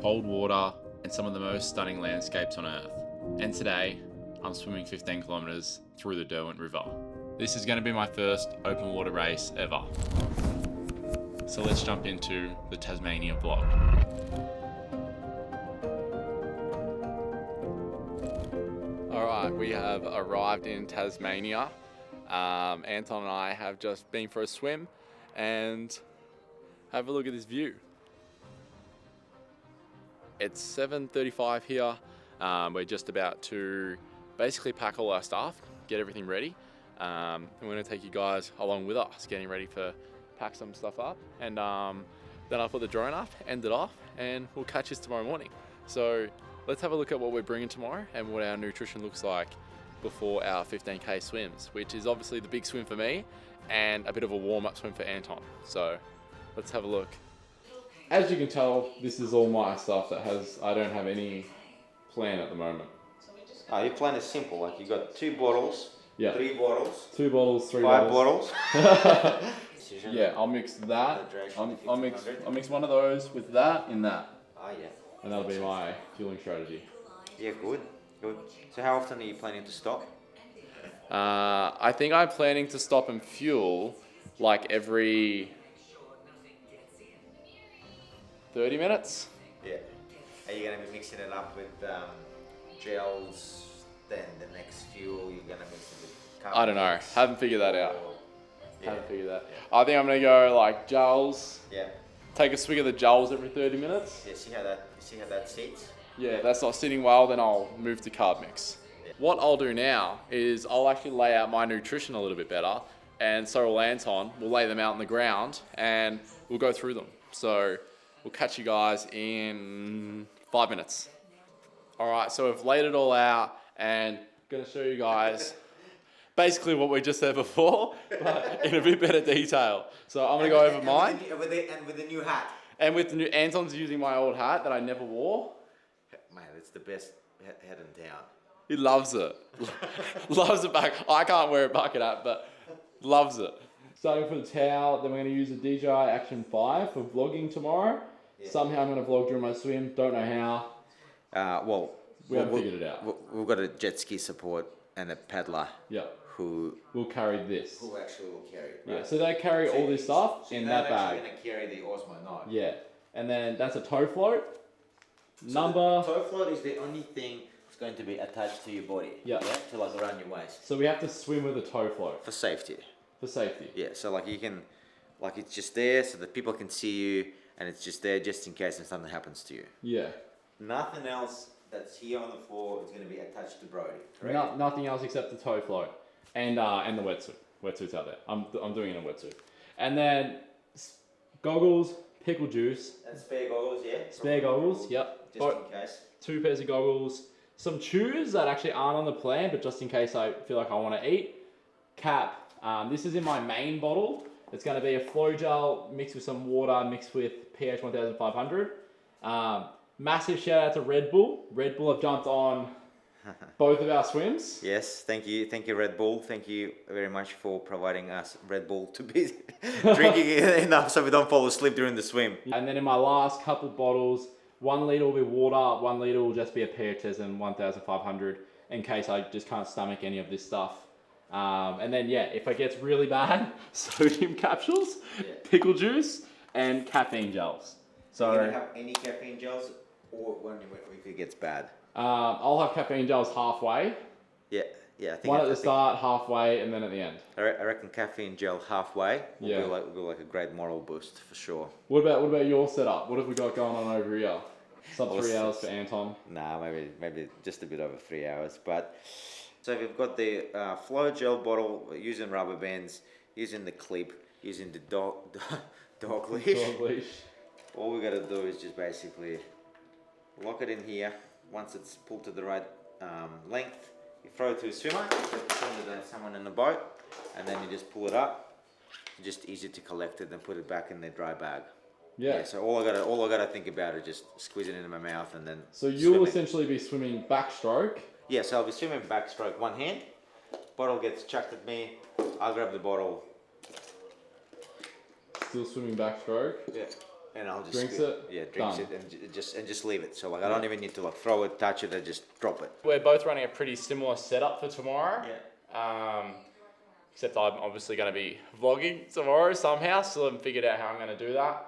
cold water, and some of the most stunning landscapes on Earth. And today, I'm swimming 15 kilometers through the Derwent River. This is going to be my first open water race ever. So let's jump into the Tasmania vlog. Alright, we have arrived in Tasmania. Anton and I have just been for a swim and have a look at this view. It's 7:35 here. We're just about to basically pack all our stuff, get everything ready. And we're going to take you guys along with us, getting ready for pack some stuff up. And then I'll put the drone up, end it off, and we'll catch us tomorrow morning. So let's have a look at what we're bringing tomorrow and what our nutrition looks like before our 15K swims, which is obviously the big swim for me and a bit of a warm-up swim for Anton. So let's have a look. As you can tell, this is all my stuff I don't have any plan at the moment. Your plan is simple, like you got 2 bottles, Yeah. 3 bottles, 2 bottles, 3 5 bottles. bottles. Yeah, I'll mix that. I'll mix one of those with that in that. Oh yeah. And that'll be my fueling strategy. Yeah, good. So how often are you planning to stop? I think I'm planning to stop and fuel like every 30 minutes. Yeah. Are you going to be mixing it up with gels, then the next fuel you're going to mix it with carbs? I don't know. Haven't figured that out. Yeah. Haven't figured that. Yeah. I think I'm going to go like gels. Yeah. Take a swig of the gels every 30 minutes. Yeah, see how that sits? Yeah, if that's not sitting well, then I'll move to carb mix. Yeah. What I'll do now is I'll actually lay out my nutrition a little bit better, and so will Anton. We'll lay them out on the ground and we'll go through them. So we'll catch you guys in 5 minutes. All right, so we've laid it all out and gonna show you guys basically what we just said before, but in a bit better detail. So I'm gonna go over mine. With the new hat. And with the new, Anton's using my old hat that I never wore. Man, it's the best hat in town. He loves it. Loves it back. I can't wear a bucket hat, but loves it. Starting for the towel, then we're going to use the DJI Action 5 for vlogging tomorrow. Yeah. Somehow I'm going to vlog during my swim. Don't know how. We haven't figured it out. We've got a jet ski support and a paddler. Yeah. Who will carry this. Who actually will carry it. Right? Yeah. So they carry all this stuff in that bag. You're going to carry the Osmo knife. Yeah. And then that's a toe float. So the toe float is the only thing that's going to be attached to your body. Yeah. To like around your waist. So we have to swim with a toe float. For safety. For safety. Yeah, so like you can, like it's just there so that people can see you, and it's just there just in case something happens to you. Yeah. Nothing else that's here on the floor is going to be attached to Brody, correct? Nothing else except the toe float and the wetsuit. Wetsuit's out there. I'm doing it in a wetsuit. And then goggles, pickle juice. And spare goggles, yeah? Spare goggles, yep. Just in case. 2 pairs of goggles. Some chews that actually aren't on the plan, but just in case I feel like I want to eat. Cap. This is in my main bottle. It's going to be a flow gel mixed with some water, mixed with pH 1500. Massive shout out to Red Bull. Red Bull have jumped on both of our swims. Yes, thank you Red Bull. Thank you very much for providing us Red Bull to be drinking enough so we don't fall asleep during the swim. And then in my last couple bottles, 1 litre will be water, 1 litre will just be a pH test and 1500 in case I just can't stomach any of this stuff. And then yeah, if it gets really bad, sodium capsules, pickle juice, and caffeine gels. So are you gonna have any caffeine gels, or if it gets bad? I'll have caffeine gels halfway. Yeah. I think one at the start, halfway, and then at the end. I reckon caffeine gel halfway will be like a great moral boost for sure. What about your setup? What have we got going on over here? Sub 3 hours for Anton. Nah, maybe just a bit over 3 hours. But so we've got the flow gel bottle, using rubber bands, using the clip, using the dog leash. Dog leash. All we got to do is just basically lock it in here. Once it's pulled to the right length, you throw it to a swimmer, someone in the boat, and then you just pull it up. It's just easy to collect it and put it back in the dry bag. Yeah. So all I gotta think about is just squeeze it into my mouth and then. So you'll essentially be swimming backstroke. Yeah. So I'll be swimming backstroke, one hand. Bottle gets chucked at me. I'll grab the bottle. Still swimming backstroke. Yeah. and I'll just Drinks scoop. it? Yeah, drinks Done. it and just leave it. So like I don't even need to like throw it, touch it, I just drop it. We're both running a pretty similar setup for tomorrow. Yeah. Except I'm obviously going to be vlogging tomorrow somehow. Still haven't figured out how I'm going to do that.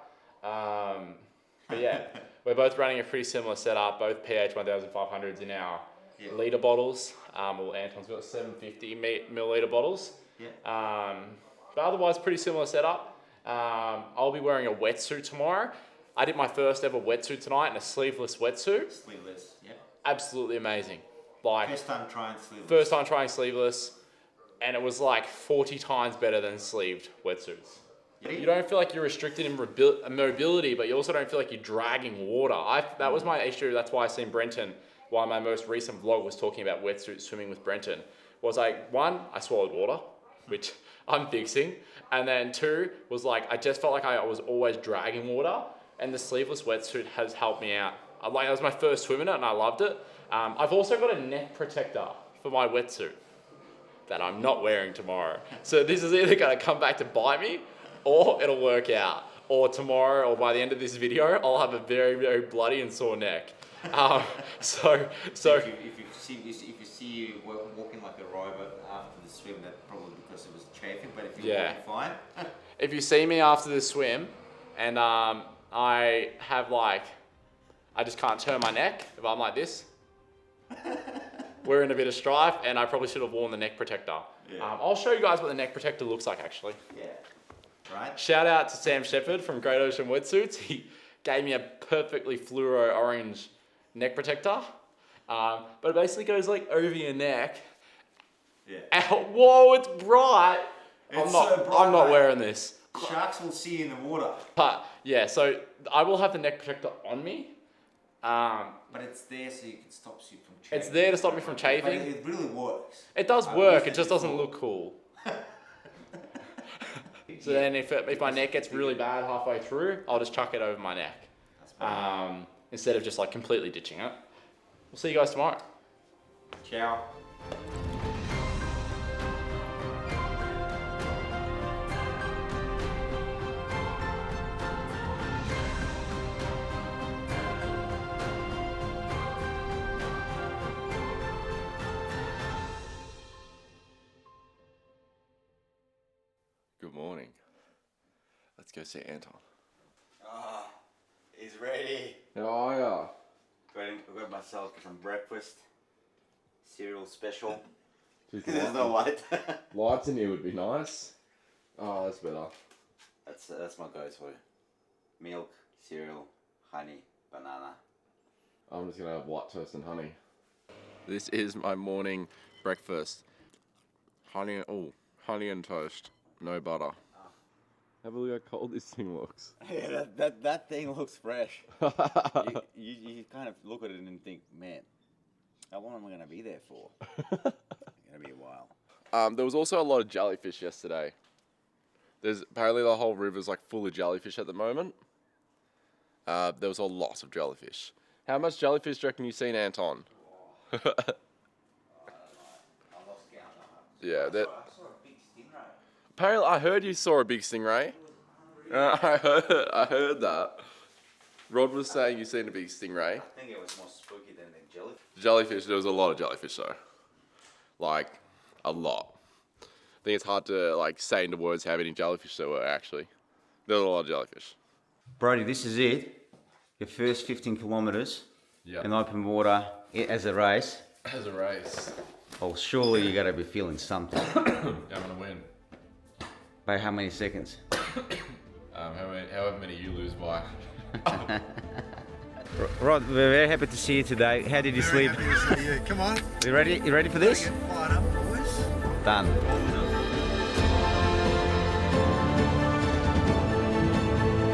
But yeah, we're both running a pretty similar setup. Both pH 1500s in our litre bottles. Well, Anton's got 750 milliliter bottles. Yeah. But otherwise, pretty similar setup. I'll be wearing a wetsuit tomorrow. I did my first ever wetsuit tonight in a sleeveless wetsuit. Sleeveless. Yeah. Absolutely amazing. Like First time trying sleeveless. First time trying sleeveless, and it was like 40 times better than sleeved wetsuits. You don't feel like you're restricted in mobility, but you also don't feel like you're dragging water. That was my issue. That's why I seen Brenton, why my most recent vlog was talking about wetsuit swimming with Brenton. Was like, one, I swallowed water, which I'm fixing. And then two, was like, I just felt like I was always dragging water, and the sleeveless wetsuit has helped me out. Like, that was my first swim in it, and I loved it. I've also got a neck protector for my wetsuit that I'm not wearing tomorrow. So this is either gonna come back to bite me, or it'll work out. Or tomorrow, or by the end of this video, I'll have a very, very bloody and sore neck. So If you see you walking like a robot after the swim, that's probably because it was chafing. But if you're walking fine, if you see me after the swim, and I have like, I just can't turn my neck if I'm like this. We're in a bit of strife, and I probably should have worn the neck protector. Yeah. I'll show you guys what the neck protector looks like, actually. Yeah. Right. Shout out to Sam Shepherd from Great Ocean Wetsuits. He gave me a perfectly fluoro orange neck protector. But it basically goes like over your neck. Yeah. Whoa, it's bright. It's I'm not, so bright, I'm not mate. wearing this. Sharks will see you in the water. But yeah, so I will have the neck protector on me. But it's there so you can stop you from chafing. It's there to stop me from chafing. But it really works. It does work, it just doesn't look cool. So then if my neck gets really bad halfway through, I'll just chuck it over my neck. Instead of just like completely ditching it. We'll see you guys tomorrow. Ciao. Good morning. Let's go see Anton. Ah, he's ready. How are ya? Got myself some breakfast. Cereal special. There's There's no light. Lights in here would be nice. Oh, that's better. That's my go-to. Milk, cereal, honey, banana. I'm just gonna have white toast and honey. This is my morning breakfast. Honey and toast. No butter. Have a look how cold this thing looks. Yeah, that thing looks fresh. you kind of look at it and think, man, how long am I going to be there for? It's going to be a while. There was also a lot of jellyfish yesterday. There's apparently the whole river's like full of jellyfish at the moment. There was a lot of jellyfish. How much jellyfish do you reckon you've seen, Anton? I lost count. Yeah, that. I saw a big stingray. Apparently, I heard you saw a big stingray. I heard that. Rod was saying you seen a big stingray. I think it was more spooky than the jellyfish. Jellyfish, there was a lot of jellyfish though. Like, a lot. I think it's hard to like say into words how many jellyfish there were actually. There was a lot of jellyfish. Brody, this is it. Your first 15 kilometers Yeah. in open water as a race. As a race. Oh, surely you got to be feeling something. I'm gonna win. By how many seconds? However many you lose by. Rod, we're very happy to see you today. How did you sleep? Happy to see you. Come on. You ready? You ready for this? Get fired up, boys. Done.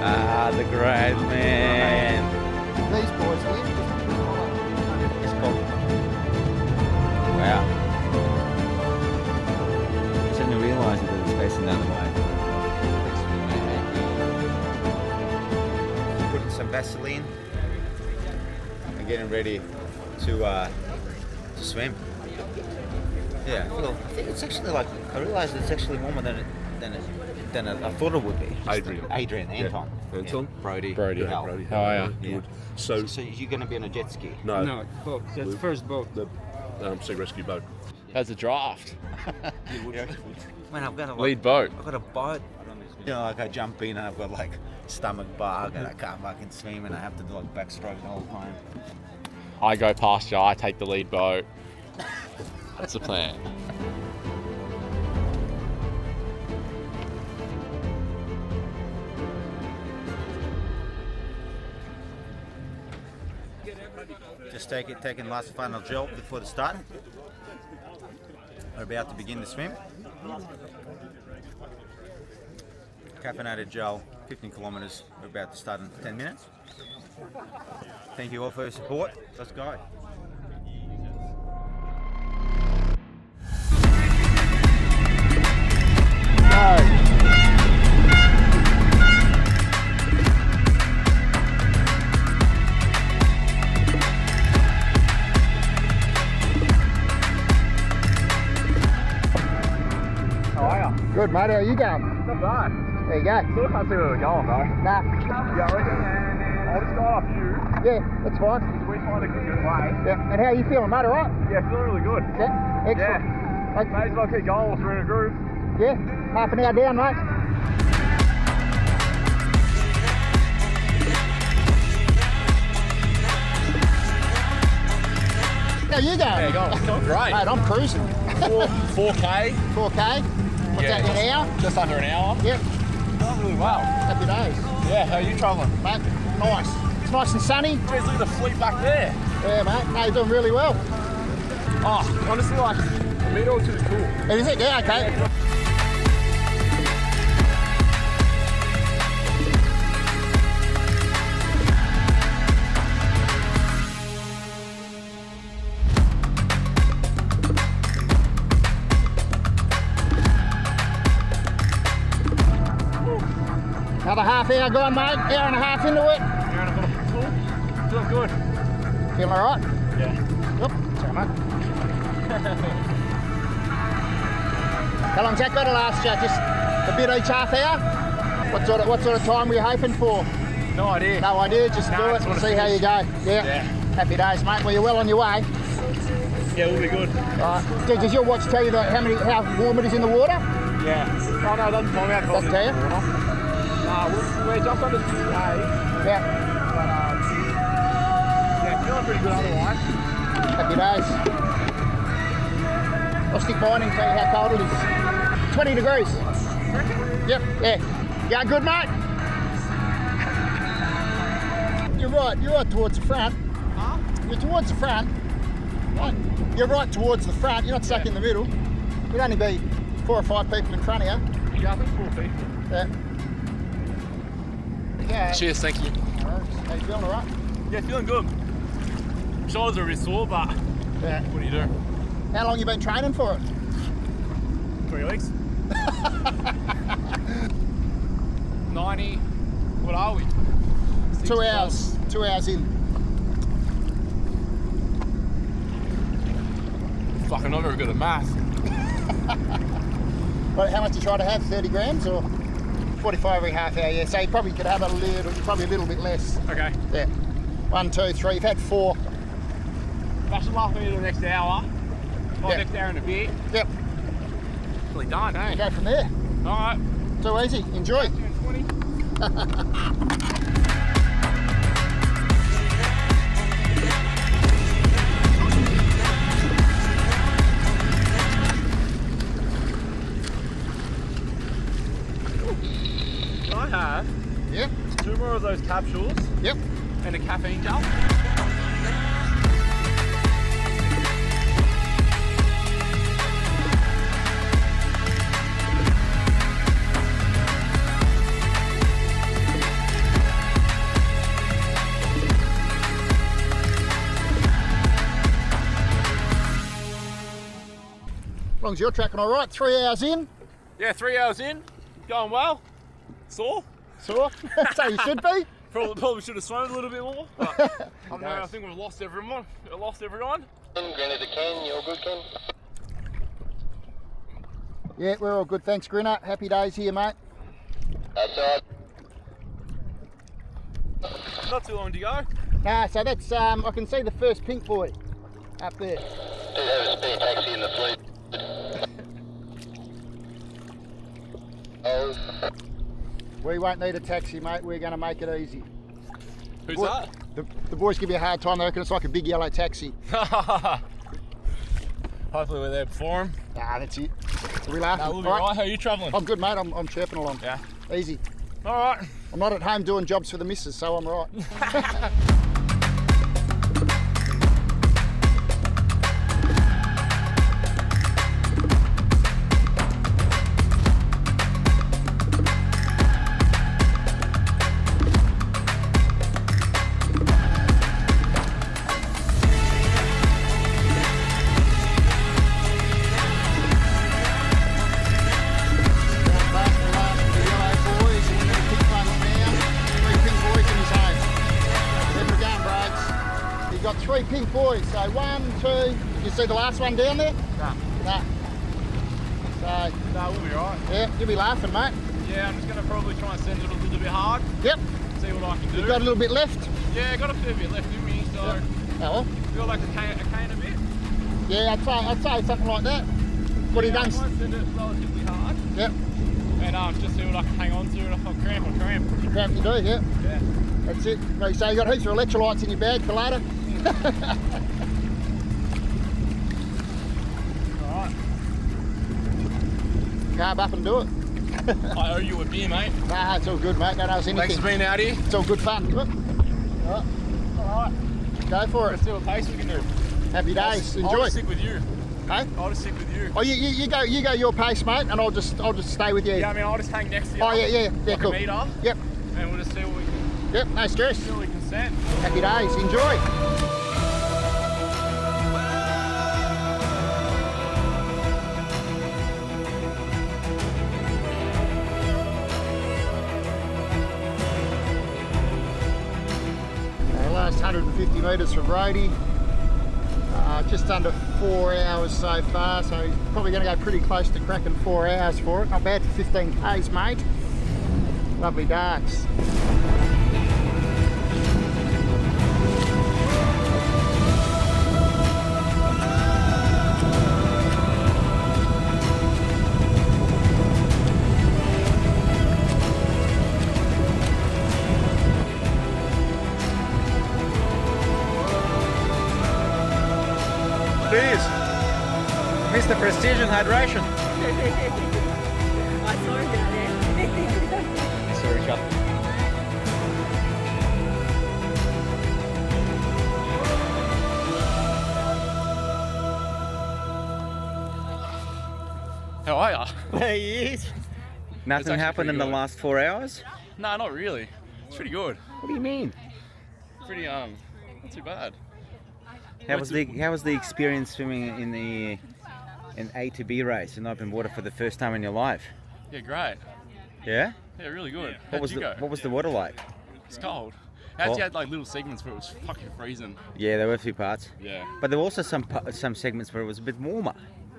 Ah, the great man. These boys win. It's called. Wow. Didn't realise that it was facing the other way. Putting some Vaseline and getting ready to swim. Yeah, I think it's actually like, I realised it's actually warmer than I thought it would be. Adrian. Anton. Anton. Brody. Brody. Yeah, Brody. How are ya? Yeah. Good. So, So you're going to be on a jet ski? no, No, boat. That's the first boat. the sea rescue boat. How's the draft? Man, I've got a Lead boat. I've got a boat. You know, like I jump in and I've got like stomach bug and I can't fucking swim and I have to do like backstroke the whole time. I go past you, I take the lead boat. That's the plan. Just taking last final gel before the start. We're about to begin the swim. Caffeinated gel, 15 kilometers. We're about to start in 10 minutes. Thank you all for your support. Let's go. Good, mate. How are you going? Not bad. There you go. Still can't see where we're going though. Nah. Yeah, I reckon I'll just go after you. Yeah, that's fine. We find a good way. Yeah. And how are you feeling, mate? All right? Yeah, feeling really good. Yeah. Excellent. Yeah. May as well keep going whilst we're in a groove. Yeah. Half an hour down, mate. How you going? Going great. Mate, I'm cruising. 4K. 4K. What's Yeah, that, an hour? Just under an hour. Yep. Going really well. Happy days. Yeah, how are you travelling? Mate, nice. It's nice and sunny. Jeez, look at the fleet back there. Yeah, mate. No, you're doing really well. Oh, honestly, like, the middle is cool. Is it? Yeah, okay. Another half hour gone, mate. Hour and a half into it. Cool. Doing good. Feeling all right? Yeah. Yep. Sorry, mate. How long's that got to last you? Just a bit each half hour? What sort of time were you hoping for? No idea. No idea. Just do it and see how you go. Yeah. Happy days, mate. Well, you're well on your way. Yeah, we'll be good. Does your watch tell you how warm it is in the water? Yeah. Oh no, it doesn't tell me how cold Doesn't it is. tell you? We're just under 6K. Yeah. But yeah, feeling pretty good otherwise. Happy days. I'll stick mine and tell you how cold it is. 20 degrees. Yep, yeah. Yeah, good, mate? You're right towards the front. Huh? You're towards the front. Right. You're right towards the front. You're not stuck in the middle. There'd only be 4 or 5 people in front of you. Yeah, I think 4 people. Yeah. Yeah. Cheers, thank you. How you feeling, all right? Yeah, feeling good. Shoulders are a bit sore, but Yeah. what do you do? How long you been training for it? 3 weeks. 90. What are we? 2 hours. 2 hours in. Fucking not very good at math. Well, how much you try to have? 30 grams or 45 every half hour? Yeah, so you probably could have a little bit less. Okay. Yeah. 1, 2, 3. You've had 4. That should last me the next hour. Or Yeah. next hour and a bit. Yep. Really done, eh? Go from there. Alright. Too easy. Enjoy. 20. I have Yep. 2 more of those capsules Yep. and a caffeine gel. As long as you're tracking all right. 3 hours in. Yeah, 3 hours in, going well. Sore. Sore. So you should be. Probably should have swum a little bit more. But I think we've lost everyone. Granted, Ken, you're good, Ken. Yeah, we're all good. Thanks, Grinner. Happy days here, mate. That's all right. Not too long to go. Nah, so that's, I can see the first pink buoy up there. Do have a spare taxi in the fleet. Oh, We won't need a taxi, mate. We're going to make it easy. Who's Boy- that? The boys give you a hard time. They reckon it's like a big yellow taxi. Hopefully we're there before him. Nah, that's it. Are we laughing? No, we'll be All right. How are you travelling? I'm good, mate. I'm chirping along. Yeah. Easy. All right. I'm not at home doing jobs for the missus, so I'm right. Three pink buoys. So 1, 2. You see the last one down there? Nah. Nah. So No, we'll be right. yeah, you'll be laughing, mate. Yeah, I'm just going to probably try and send it a little bit hard. Yep. See what I can do. You've got a little bit left. Yeah, got a fair bit left in me, so Oh, well. feel like a cane a bit. Yeah, I'd say something like that. What he I done? might send it relatively hard. Yep. And just see what I can hang on to, and if I cramp, I'll cramp. Cramp you do, yeah. Yeah. That's it. Right, so you got heaps of electrolytes in your bag for later. Alright. Carb up and do it. I owe you a beer, mate. Nah, it's all good, mate. Don't owe us anything. Thanks for being out here. It's all good fun. Good. All Alright. right. Go for it. Let's see what pace we can do. Happy days. I'll Enjoy. just stick with you. Hey? I'll just stick with you. Oh, you go your pace, mate, and I'll just stay with you. Yeah, I mean, I'll just hang next to you. Oh yeah, like cool. a meter, Yep, and we'll just see what we can, yep, no stress. see what we can send. Happy days. Enjoy. Last 150 metres for Brody. Just under 4 hours so far, so he's probably going to go pretty close to cracking 4 hours for it. Not bad for 15 k's, mate. Lovely darks. Please, Mr. Precision Hydration. I saw him down there. Sorry, Chuck. How are ya? There he is. Nothing actually happened in pretty the good. last 4 hours? No, not really. It's pretty good. What do you mean? Pretty, not too bad. How was the experience swimming in an A to B race in open water for the first time in your life? Yeah, great. Yeah? Yeah, really good. What was the water like? It's cold. It actually had like little segments where it was fucking freezing. Yeah, there were a few parts. Yeah. But there were also some segments where it was a bit warmer.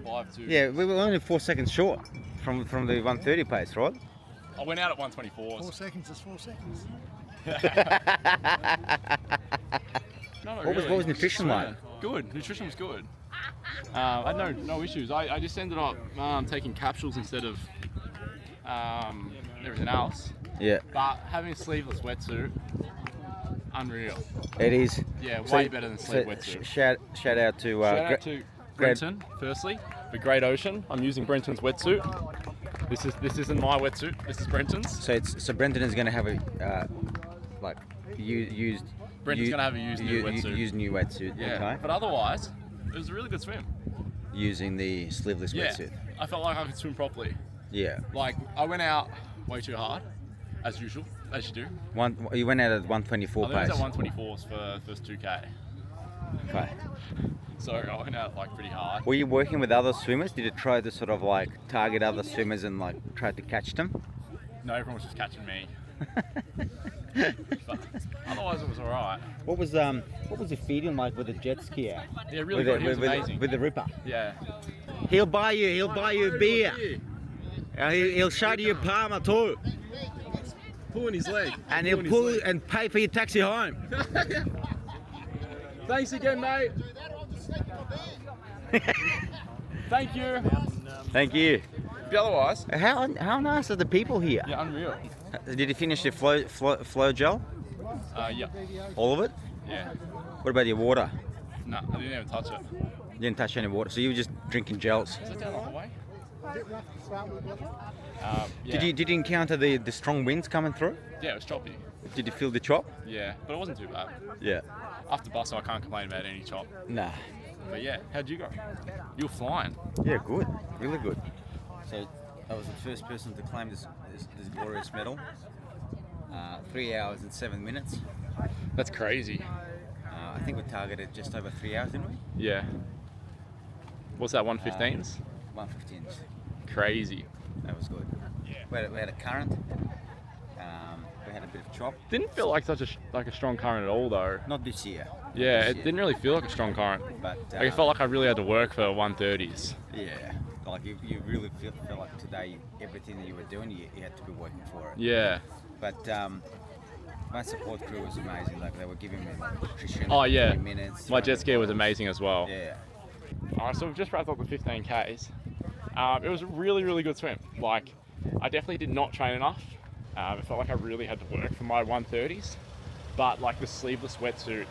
5 to. Yeah, we were only 4 seconds short from the 130 pace, right? I went out at 124s. 4 seconds is 4 seconds. No, not What was really. nutrition like? Good. Nutrition was good. I had no issues. I just ended up taking capsules instead of everything else. Yeah, But having a sleeveless wetsuit, unreal. it is. Yeah, So- way better than sleeve so wetsuit. shout out to Shout out to Brenton, firstly, the Great Ocean. I'm using Brenton's wetsuit. This isn't my wetsuit. This is Brenton's. So Brenton is going to have a used. Brenton's gonna have a used new wetsuit. Used new wetsuit. Yeah. Okay. But otherwise, it was a really good swim. Using the sleeveless Yeah. wetsuit. I felt like I could swim properly. Yeah. Like I went out way too hard, as usual, as you do. You went out at 124 I think I pace. was at 124s for the first 2k. Okay. So I went out like pretty hard. Were you working with other swimmers? Did you try to sort of like target other swimmers and like try to catch them? No, everyone was just catching me. But otherwise, it was alright. What was your feeling like with the jet skier? Yeah, really good. He was amazing. With the Ripper. Yeah. He'll buy you a beer. He'll shut you a Palmer too. Pulling his leg. and he'll pull and pay for your taxi home. Thanks again, mate. Thank you. Thank you. But otherwise, How nice are the people here? yeah, unreal. Did you finish your flow gel? Yeah. All of it? Yeah. What about your water? No, I didn't even touch it. You didn't touch any water, so you were just drinking gels. Is it down the hallway? Did you encounter the strong winds coming through? Yeah, it was choppy. Did you feel the chop? Yeah, but it wasn't too bad. Yeah. After bus, I can't complain about any chop. Nah. But yeah, how'd you go? You were flying. Yeah, good. Really good. So I was the first person to claim this glorious medal. 3 hours and 7 minutes. That's crazy. I think we targeted just over 3 hours, didn't we? Yeah. What's that, 115s? 115s. Crazy. That was good. Yeah. We had a current. We had a bit of chop. Didn't feel like such a strong current at all, though. Not this year. Yeah, it didn't really feel like a strong current. But Like, it felt like I really had to work for 130s. yeah, like you really felt like today everything that you were doing, you had to be working for it. Yeah. But my support crew was amazing. Like they were giving me like nutrition. Oh yeah. 30 minutes. My jet ski was amazing as well. Yeah. Alright, so we've just wrapped up the 15Ks. It was a really, really good swim. Like, I definitely did not train enough. It felt like I really had to work for my 130s. But like the sleeveless wetsuit,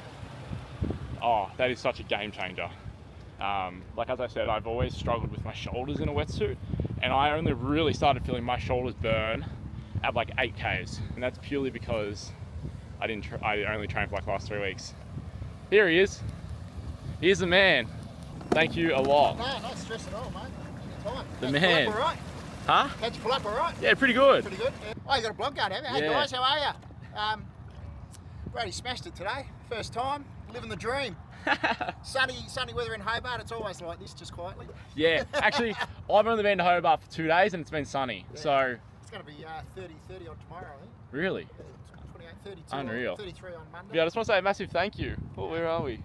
oh, that is such a game changer. Like as I said, I've always struggled with my shoulders in a wetsuit, and I only really started feeling my shoulders burn at like 8Ks, and that's purely because I only trained for like the last 3 weeks. Here he is. Here's the man. Thank you a lot. No, not stress at all, mate. Time. The man. Pull up all right? Huh? How'd you pull up all right? Yeah, pretty good. Pretty good. Yeah. Oh, you got a blog going, have you? Hey Yeah. guys, how are you? Brody smashed it today. First time, living the dream. sunny weather in Hobart. It's always like this, just quietly. Yeah, actually, I've only been to Hobart for 2 days and it's been sunny. Yeah. So It's going to be 30 on tomorrow, I think. really, 28, 32, Unreal. 33 on Monday. yeah, I just want to say a massive thank you. Oh, where are we?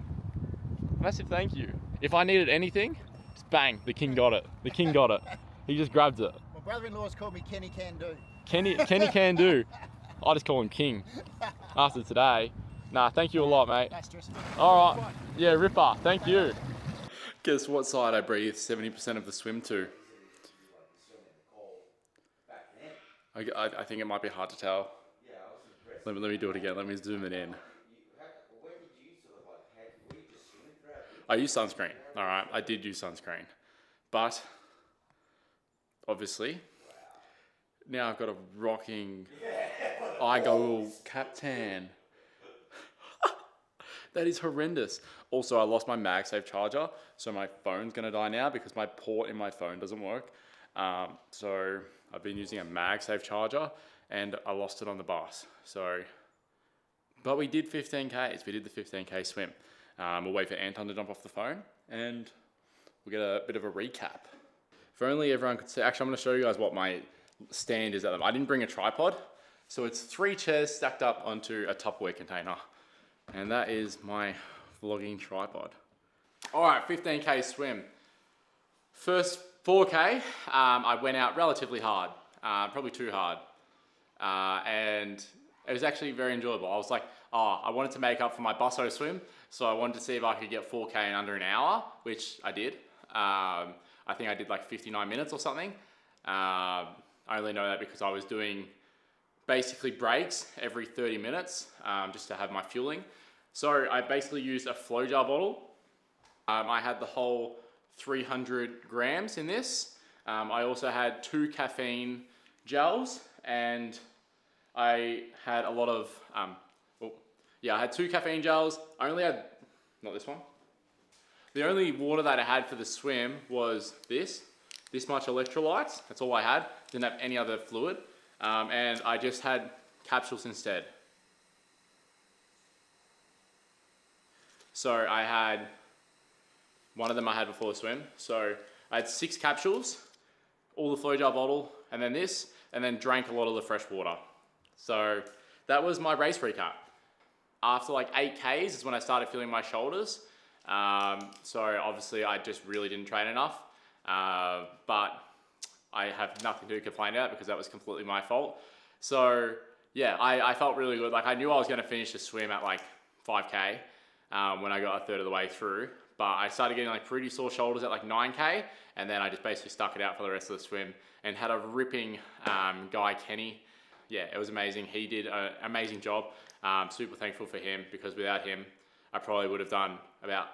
Massive thank you. If I needed anything, just bang, the king got it. The king got it. He just grabbed it. My brother-in-law's called me Kenny Can Do. Kenny can do. I just call him King after today. Nah, thank you a lot, mate. No stress. All right. Yeah, Ripper. Thank you. Guess what side I breathe 70% of the swim to? I think it might be hard to tell. Let me do it again. Let me zoom it in. I use sunscreen. All right, I did use sunscreen, but obviously now I've got a rocking eye goggle cap tan. That is horrendous. Also, I lost my MagSafe charger, so my phone's gonna die now because my port in my phone doesn't work. So I've been using a MagSafe charger and I lost it on the bus. So, but we did 15Ks. We did the 15K swim. We'll wait for Anton to jump off the phone and we'll get a bit of a recap. If only everyone could see. Actually, I'm gonna show you guys what my stand is at them. I didn't bring a tripod, so it's 3 chairs stacked up onto a Tupperware container. And that is my vlogging tripod. All right, 15K swim. First 4K, I went out relatively hard, probably too hard. And it was actually very enjoyable. I was like, oh, I wanted to make up for my busso swim, so I wanted to see if I could get 4K in under an hour, which I did. I think I did like 59 minutes or something. I only know that because I was doing basically breaks every 30 minutes just to have my fueling. So I basically used a flow jar bottle. I had the whole 300 grams in this. I also had 2 caffeine gels and I had a lot of, I had 2 caffeine gels. I only had, not this one. The only water that I had for the swim was this much electrolytes. That's all I had. Didn't have any other fluid. And I just had capsules instead. So I had, one of them I had before the swim. So I had 6 capsules, all the flow jar bottle, and then this, and then drank a lot of the fresh water. So that was my race recap. After like 8Ks is when I started feeling my shoulders. So obviously I just really didn't train enough. But I have nothing to complain about because that was completely my fault. So yeah, I felt really good. Like I knew I was going to finish the swim at like 5K when I got a third of the way through. But I started getting like pretty sore shoulders at like 9K, and then I just basically stuck it out for the rest of the swim and had a ripping guy, Kenny. Yeah, it was amazing. He did an amazing job. Super thankful for him, because without him, I probably would have done about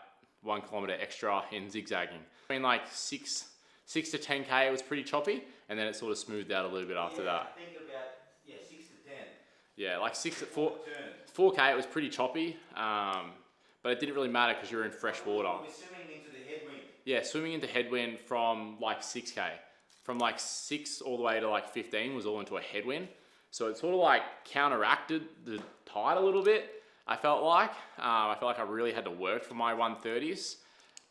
1 kilometer extra in zigzagging. I mean, like 6 to 10K, it was pretty choppy, and then it sort of smoothed out a little bit after that. I think about 6 to 10. Yeah, like 4K, it was pretty choppy, but it didn't really matter because you're in fresh water. We're swimming into the headwind. Yeah, swimming into headwind from like 6K. From like 6 all the way to like 15 was all into a headwind. So it sort of like counteracted the tide a little bit, I felt like. I felt like I really had to work for my 1:30s.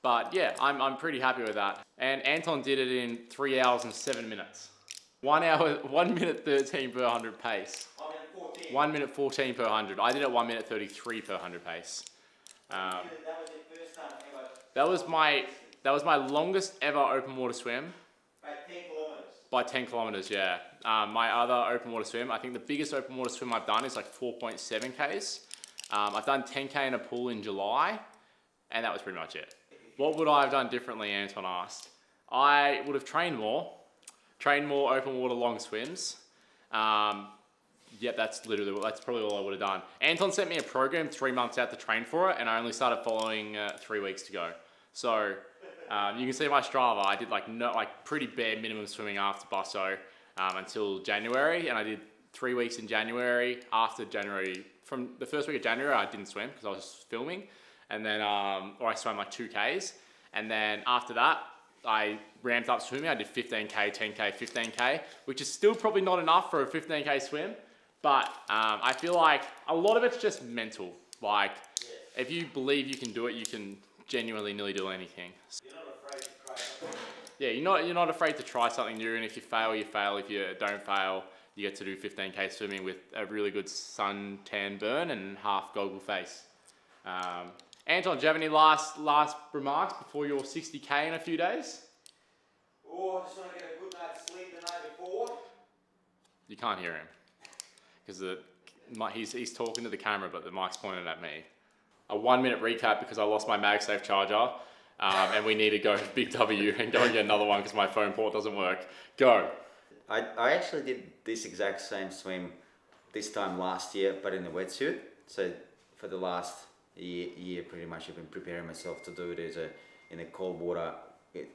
But yeah, I'm pretty happy with that. And Anton did it in 3 hours and 7 minutes. 1 minute 13 per 100 pace. 1 minute 14 per 100. I did it 1 minute 33 per 100 pace. That was your first time ever. That was my longest ever open water swim. By 10 kilometers. By 10 kilometers, yeah. My other open water swim, I think the biggest open water swim I've done is like 4.7 Ks. I've done 10K in a pool in July, and that was pretty much it. What would I have done differently, Anton asked. I would have trained more open water long swims. Yep, that's probably all I would have done. Anton sent me a program 3 months out to train for it, and I only started following 3 weeks to go. So you can see my Strava. I did like pretty bare minimum swimming after Busso until January, and I did 3 weeks in January. After January, from the first week of January, I didn't swim because I was just filming, and then or I swam like 2Ks, and then after that, I ramped up swimming. I did 15K, 10K, 15K, which is still probably not enough for a 15K swim. But I feel like a lot of it's just mental. Like, if you believe you can do it, you can genuinely nearly do anything. You're not afraid to try something. Yeah, you're not afraid to try something new, and if you fail, you fail. If you don't fail, you get to do 15K swimming with a really good sun tan burn and half goggle face. Anton, do you have any last remarks before your 60K in a few days? Oh, I just want to get a good night's sleep the night before. You can't hear him because he's talking to the camera, but the mic's pointed at me. A 1 minute recap because I lost my MagSafe charger, and we need to go to Big W and go and get another one because my phone port doesn't work. Go. I actually did this exact same swim this time last year, but in a wetsuit. So for the last year pretty much I've been preparing myself to do it in a cold water,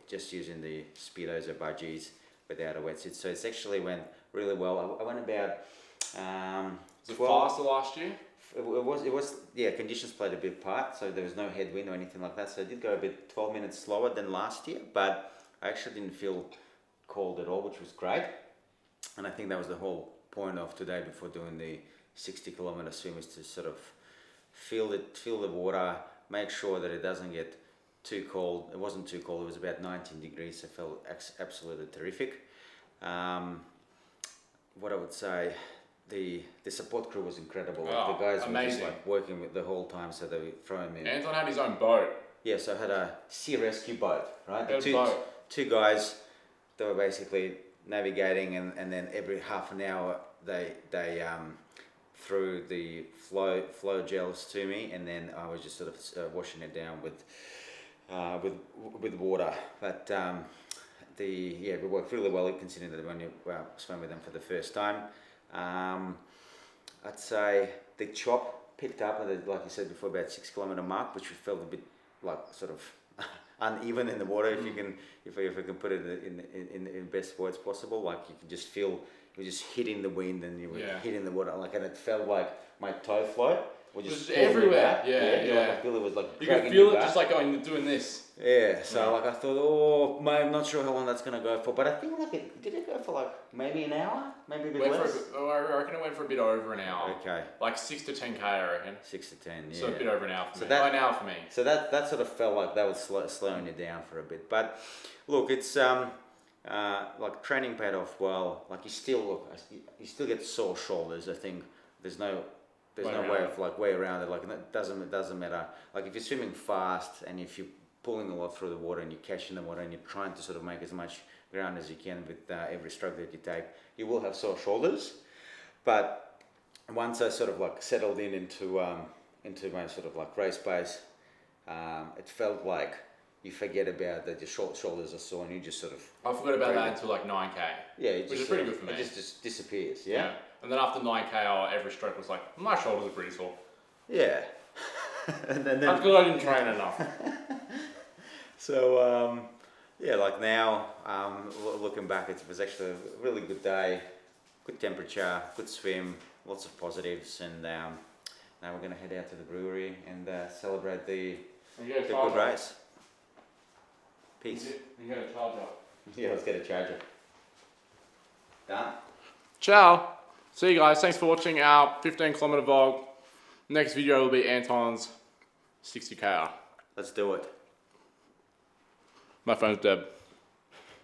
just using the Speedos or budgies without a wetsuit. So it's actually went really well. I went about Was it faster last year? It was yeah, conditions played a big part, so there was no headwind or anything like that, so I did go a bit 12 minutes slower than last year, but I actually didn't feel cold at all, which was great. And I think that was the whole point of today before doing the 60-kilometer swim, is to sort of feel the water, make sure that it doesn't get too cold. It wasn't too cold, it was about 19 degrees, so it felt absolutely terrific. What I would say, the support crew was incredible. Oh, the guys amazing. were just like working with the whole time, so they were throwing me. Anton had his own boat. Yeah, so I had a sea rescue boat, right? Good The boat. two guys, they were basically navigating, and then every half an hour they threw the flow gels to me, and then I was just sort of washing it down with water. But we worked really well considering that when you swam with them for the first time. I'd say the chop picked up at, like I said before, about 6 kilometer mark, which felt a bit like sort of uneven in the water. If I can put it in best words possible, like you can just feel you were just hitting the wind and you were hitting the water, like, and it felt like my toe float was just everywhere. Like, I feel it was like you could feel it just like doing this. Yeah, so like I thought, oh, I'm not sure how long that's gonna go for, but I think like did it go for like maybe an hour, maybe a bit less? I reckon it went for a bit over an hour. Okay. Like 6 to 10K, I reckon. 6 to 10, yeah. So a bit over an hour for me. An hour for me. So that sort of felt like that was slowing you down for a bit. But look, it's like training paid off well. Like you still get sore shoulders. I think there's no way around it. Like it doesn't matter. Like if you're swimming fast and if you're pulling a lot through the water and you're catching the water and you're trying to sort of make as much ground as you can with every stroke that you take, you will have sore shoulders. But once I sort of like settled into my sort of like race pace, it felt like you forget about that your shoulders are sore and you just sort of... I forgot about that until like 9k. Yeah, it which just is pretty good for me. It just disappears, yeah? And then after 9k, every stroke was like, my shoulders are pretty sore. Yeah. and then That's because I didn't train enough. So, yeah, like now, looking back, it was actually a really good day, good temperature, good swim, lots of positives, and now we're going to head out to the brewery and celebrate the good race. Peace. You get a charger. Yeah, let's get a charger. Done. Ciao. See you guys. Thanks for watching our 15-kilometer vlog. Next video will be Anton's 60k. Let's do it. My phone's dead.